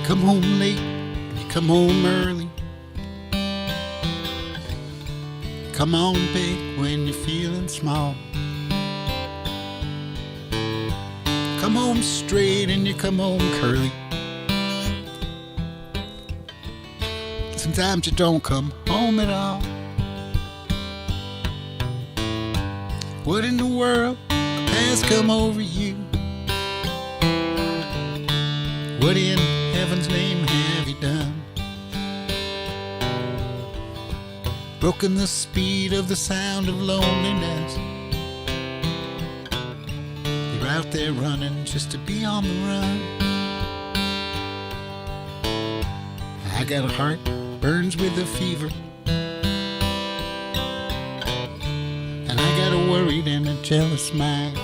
Come home late, you come home early. Come on big when you're feeling small. Come home straight and you come home curly. Sometimes you don't come home at all. What in the world has come over you? What in heaven's name have you done? Broken the speed of the sound of loneliness. You're out there running just to be on the run. I got a heart burns with a fever, and I got a worried and a jealous mind.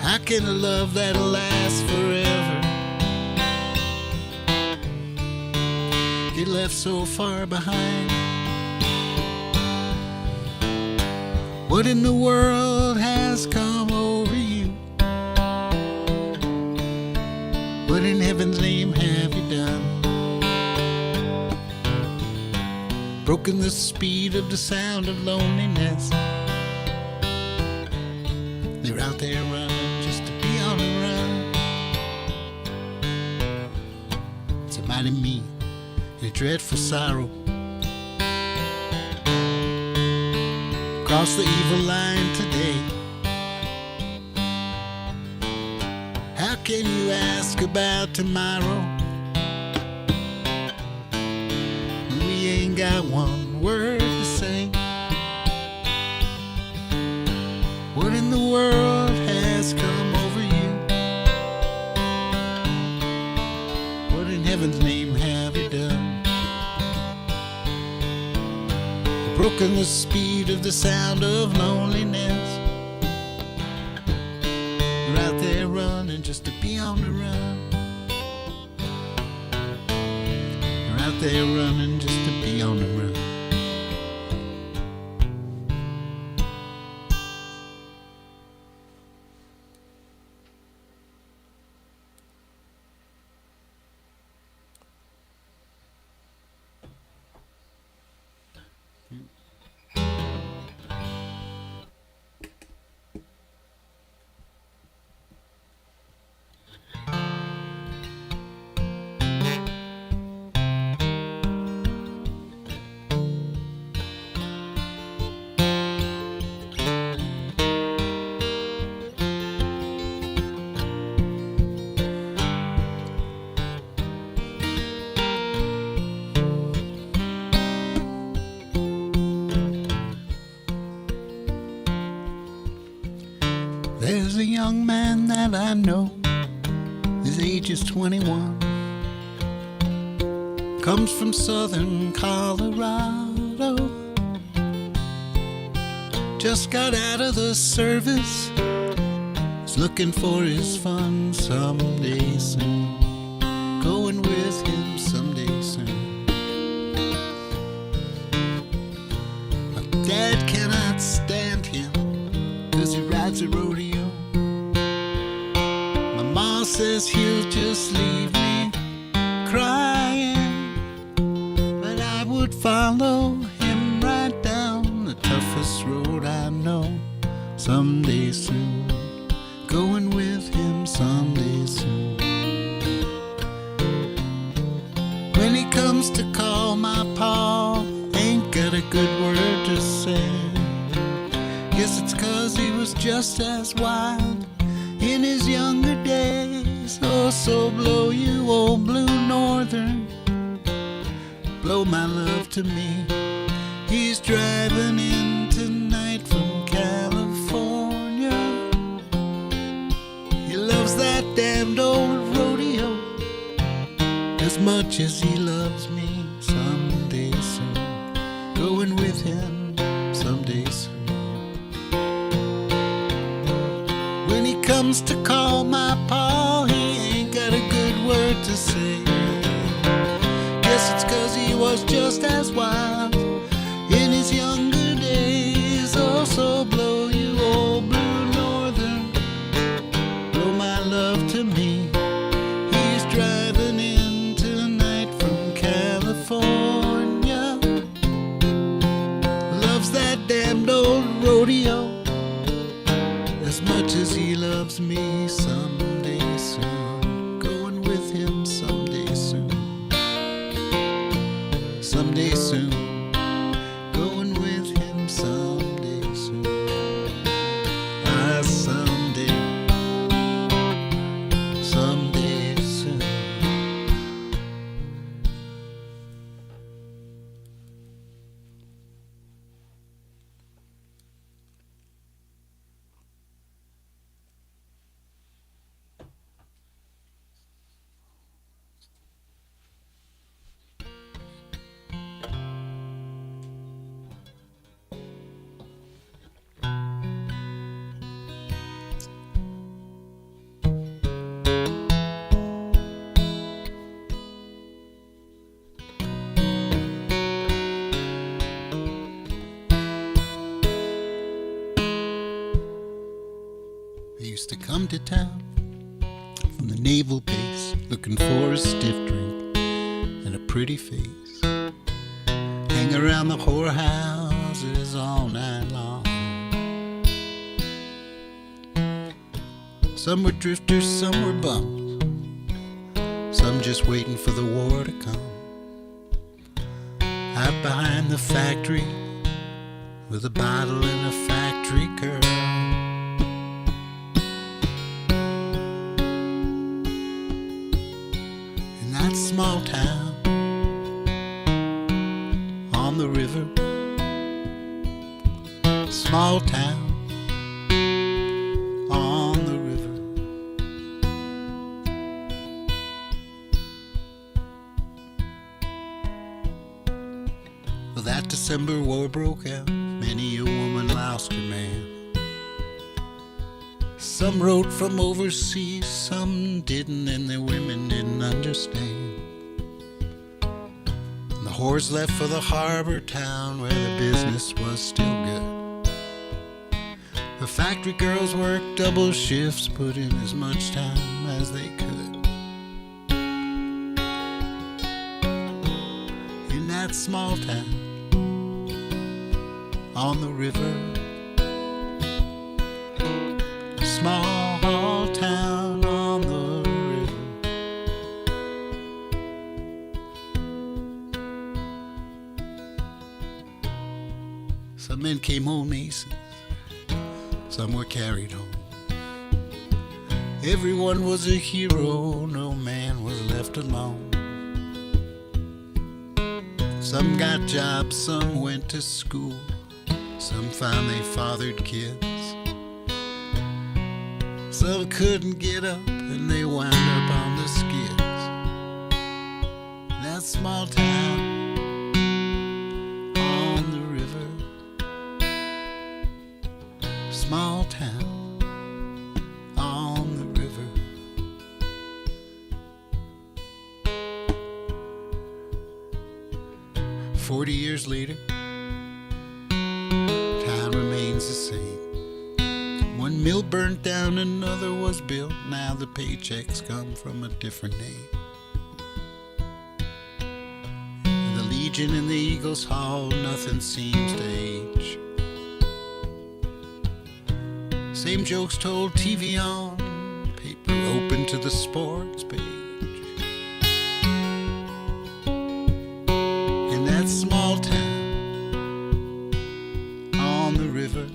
How can a love that'll last forever get left so far behind? What in the world has come over you? What in heaven's name have you done? Broken the speed of the sound of loneliness. They're out there running just to be on the run. It's a mighty mean and a dreadful sorrow. Cross the evil line today. How can you ask about tomorrow? We ain't got one word to say. What in the world has come over you? What in heaven's name have you done? Broken the speed of the sound of loneliness. You're out there running just to be on the run. You're out there running just to be on the run. There's a young man that I know, his age is 21, comes from southern Colorado, just got out of the service, is looking for his fun someday soon, going with him someday soon. My dad cannot stand him, 'cause he rides a rodeo. My mom says he'll just leave me crying, but I would follow him right down the toughest road I know. Someday soon, going with him someday soon. When he comes to call my pa, ain't got a good word to say. Guess it's 'cause he was just as wild in his younger days. Oh, so blow you old blue northern, blow my love to me. He's driving in tonight from California. He loves that damned old rodeo as much as he loves me. Someday soon, going with him someday soon. When he comes to call my pa, he ain't got a good word to say. Guess it's 'cause he was just as wild in his younger days. Oh, so blow you old blue northern, blow my love to me. rodeo as much as he loves me. Someday soon, going with him someday soon. Someday soon, going with him someday soon. Ah, someday soon. He used to come to town from the naval base, looking for a stiff drink and a pretty face. Hang around the whorehouses all night long. Some were drifters, some were bums, some just waiting for the war to come. Out behind the factory with a bottle and a factory girl. Small town on the river, small town on the river. Well, that December war broke out, many a woman lost her man. Some wrote from overseas, some didn't, and their women didn't understand. The whores left for the harbor town where the business was still good. The factory girls worked double shifts, put in as much time as they could. In that small town on the river, small town on the river. Some men came home aces, some were carried home. Everyone was a hero, no man was left alone. Some got jobs, some went to school, some found they fathered kids. Some couldn't get up and they wound up on the skids. That small town on the river, small town on the river. "40 years later, town remains the same. One mill burnt down, another was built. Now the paychecks come from a different name. The Legion and the Eagles Hall, nothing seems to age. Same jokes told, TV on, paper open to the sports page. In that small town on the river,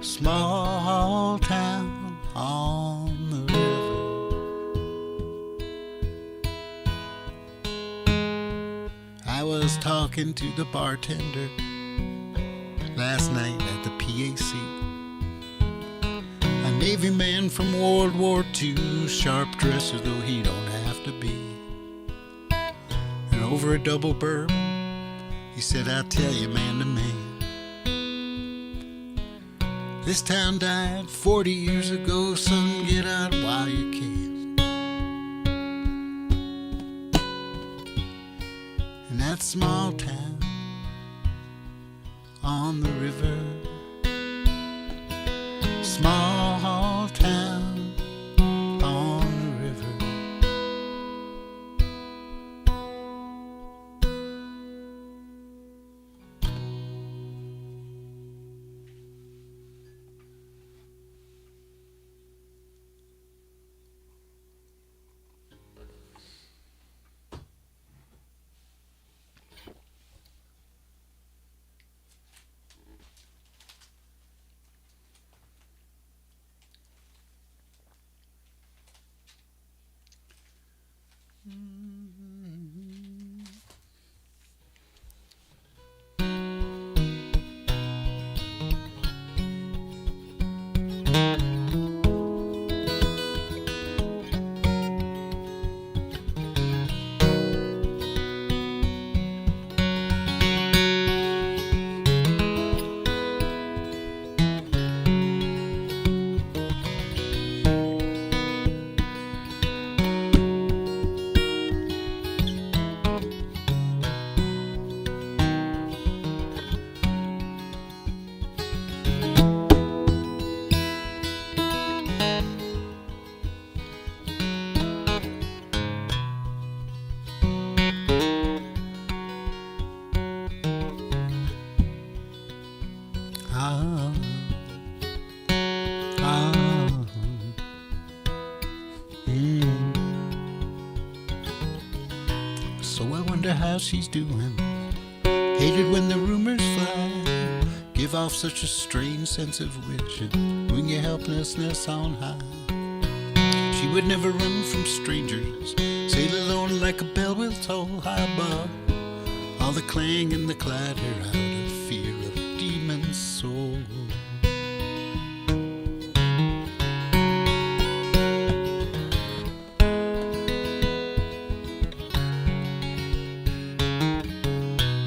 small town on the river. I was talking to the bartender last night at the PAC. A Navy man from World War II, sharp dresser though he don't have to be. And over a double bourbon, he said, "I'll tell you man to man, this town died 40 years ago, son, get out while you can." In that small town on the river, small town on the river. Ah, ah, mm. So I wonder how she's doing. Hated when the rumors fly, give off such a strange sense of wishing, bring your helplessness on high. She would never run from strangers, sail alone like a bell will toll high above all the clang and the clatter out of fear of a demon's soul.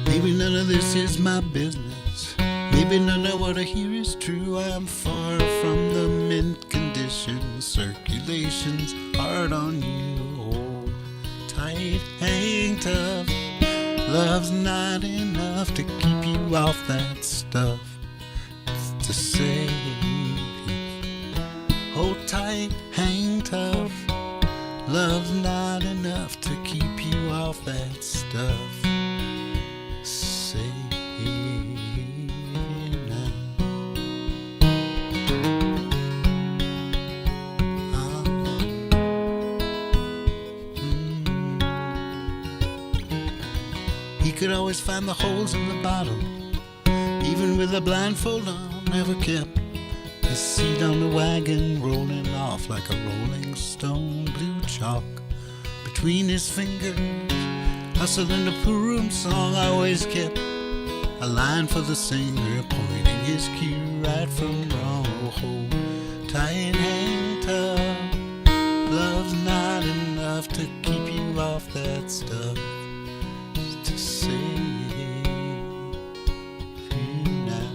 Maybe none of this is my business. Maybe none of what I hear is true. I'm far from the mint condition. Circulation's hard on you. Hold tight, hang tough. Love's not enough to keep you off that stuff. It's to save you. Hold tight, hang tough. Love's not enough to keep you off that stuff. He could always find the holes in the bottle, even with a blindfold on. Never kept his seat on the wagon, rolling off like a rolling stone. Blue chalk between his fingers, hustling the Purim song. Always kept a line for the singer, pointing his cue right from wrong. Hold tight, hang tough. Love's not enough to keep you off that stuff. To save you now.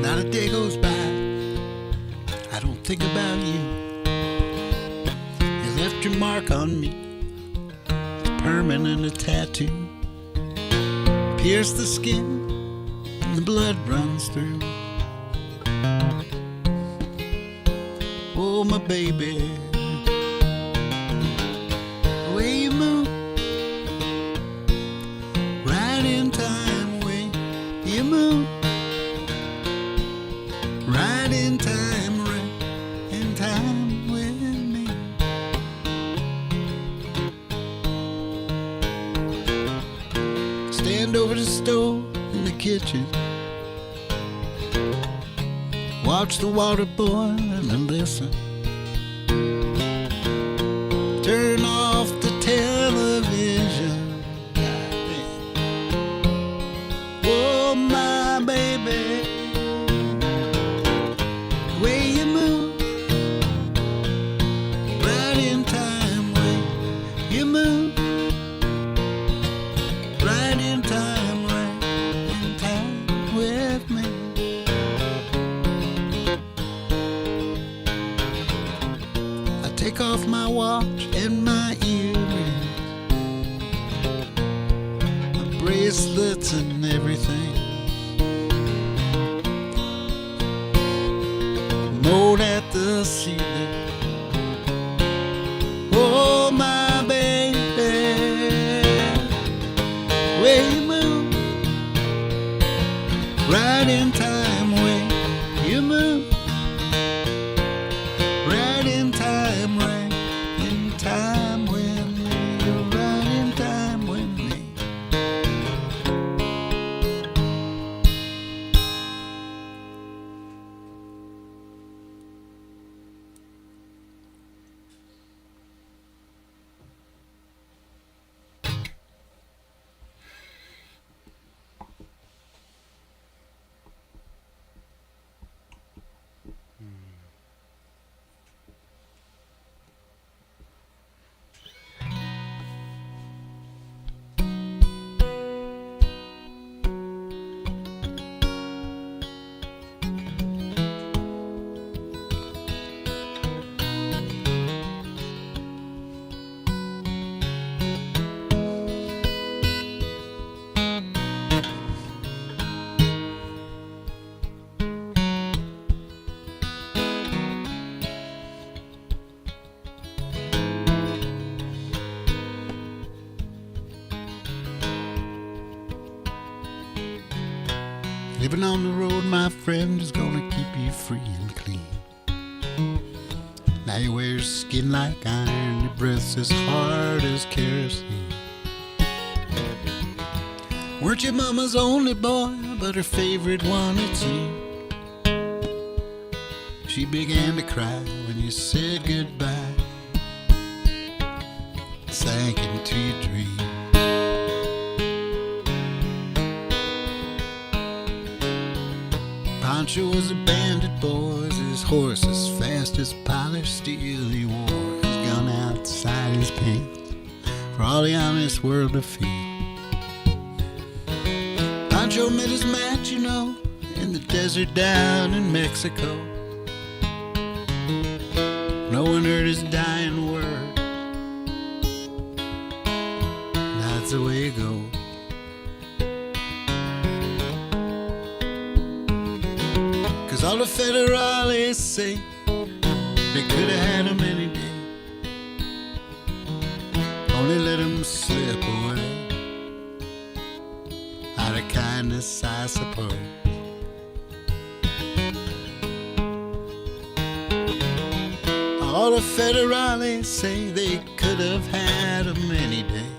Not a day goes by I don't think about you. You left your mark on me, it's permanent, a tattoo. Pierce the skin and the blood runs through. Oh, my baby, the way you move, right in time, the way you move, right in time with me. Stand over the stove in the kitchen, watch the water boil and listen. Turn off the television. Oh, my baby, the way you move, right in time, way you move, right in time with me. I take off my watch and my earrings, my bracelets and everything. Mold at the ceiling. Oh, my baby, way you move, right in time, way you move, right in time with me. You're right in time. Living on the road, my friend, is gonna keep you free and clean. Now you wear your skin like iron, your breath's as hard as kerosene. Weren't your mama's only boy, but her favorite one, it's you. She began to cry when you said goodbye, sank into your dream. Pancho was a bandit, boys, his horse as fast as polished steel. He wore his gun outside his pants for all the honest world to feel. Pancho met his match, you know, in the desert down in Mexico. No one heard his dying words. That's the way it goes. Cause all the federales say they could have had him any day, only let him slip away. Out of kindness, I suppose. All the federales say they could have had him any day,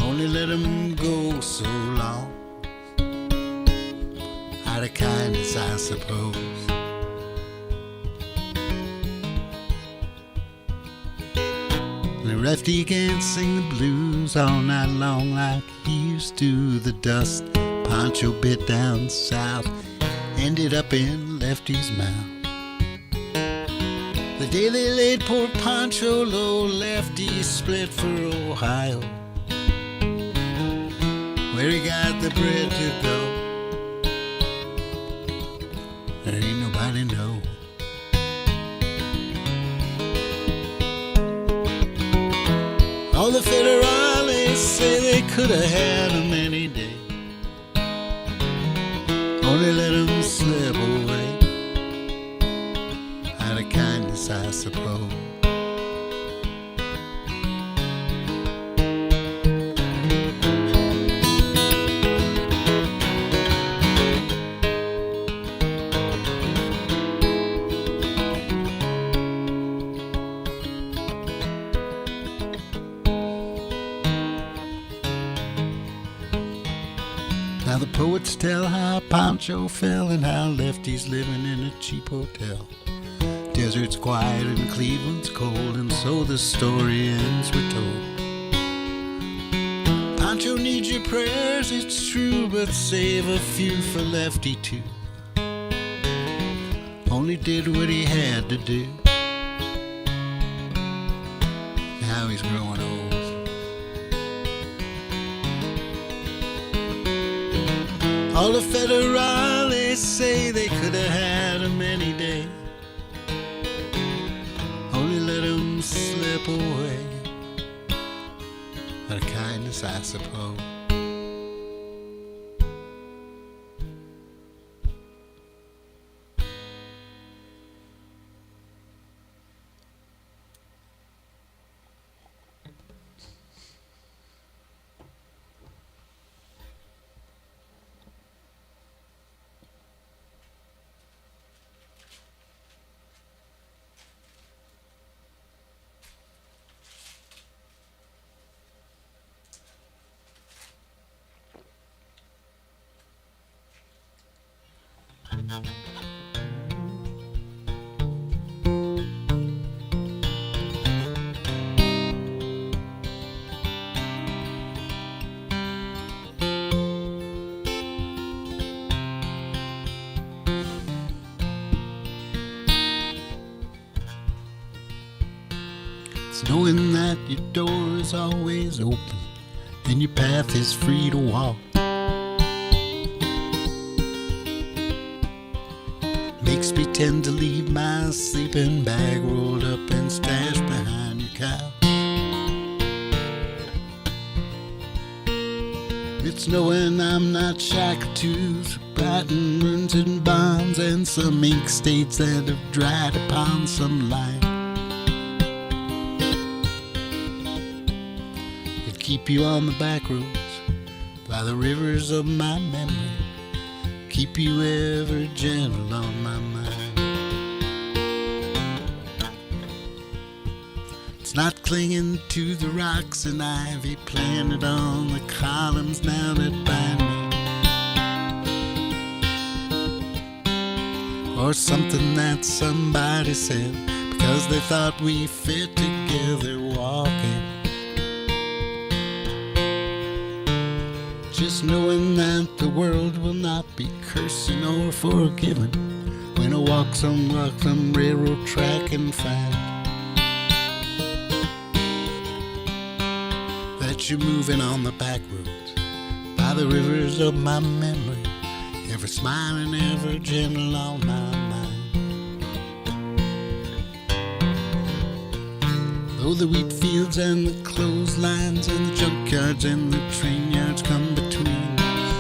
only let him go so long. Out of kindness, I suppose. The lefty can't sing the blues all night long like he used to. The dust Pancho bit down south ended up in Lefty's mouth. The day they laid poor Pancho low, Lefty split for Ohio, where he got the bread to go. There ain't nobody know. All the federales say they could have had him any day, only let him slip away. Out of kindness, I suppose. Now the poets tell how Pancho fell and how Lefty's living in a cheap hotel. Desert's quiet and Cleveland's cold, and so the story ends, we're told. Pancho needs your prayers, it's true, but save a few for Lefty too. Only did what he had to do. Now he's growing old. All the federales say they could have had him any day, only let him slip away. Out of kindness, I suppose. It's knowing that your door is always open and your path is free to walk. Makes me tend to leave my sleeping bag rolled up and stashed behind your couch. It's knowing I'm not shackled to patent rented bonds and some ink states that have dried upon some line. It'd keep you on the back roads, by the rivers of my memory, keep you ever gentle on my mind. It's not clinging to the rocks and ivy planted on the columns now that bind me, or something that somebody said because they thought we fit together walking. Just knowing that the world will not be cursing or forgiving when I walk some railroad track and find that you're moving on the back roads by the rivers of my memory, ever smiling, ever gentle on my mind. Though the wheat fields and the clotheslines and the junkyards and the train yards come between us,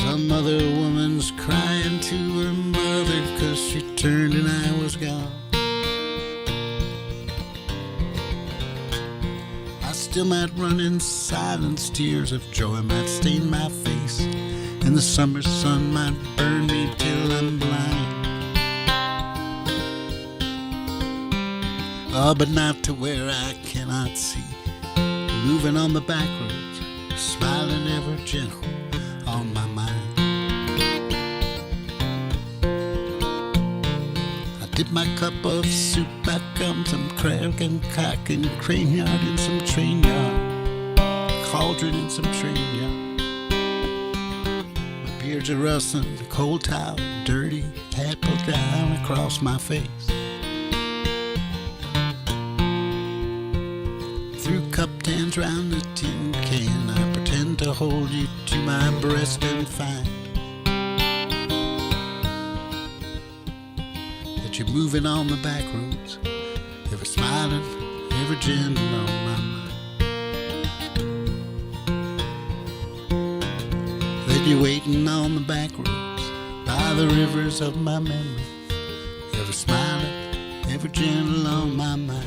some other woman's crying to her mother 'cause she turned and I was gone. I still might run in silence, tears of joy might stain my face, and the summer sun might burn me till I'm blind. Oh, but not to where I cannot see, moving on the back roads, smiling ever gentle on my mind. I dip my cup of soup back on some crag and cock and crane yard in some train yard, cauldron in some train yard. My beards are rustling, cold towel, dirty, hat pulled down across my face. Through cup tans round the tin can, I pretend to hold you to my breast and find that you're moving on the back roads, ever smiling, ever gentle on my mind. That you're waiting on the back roads by the rivers of my memory, ever smiling, ever gentle on my mind.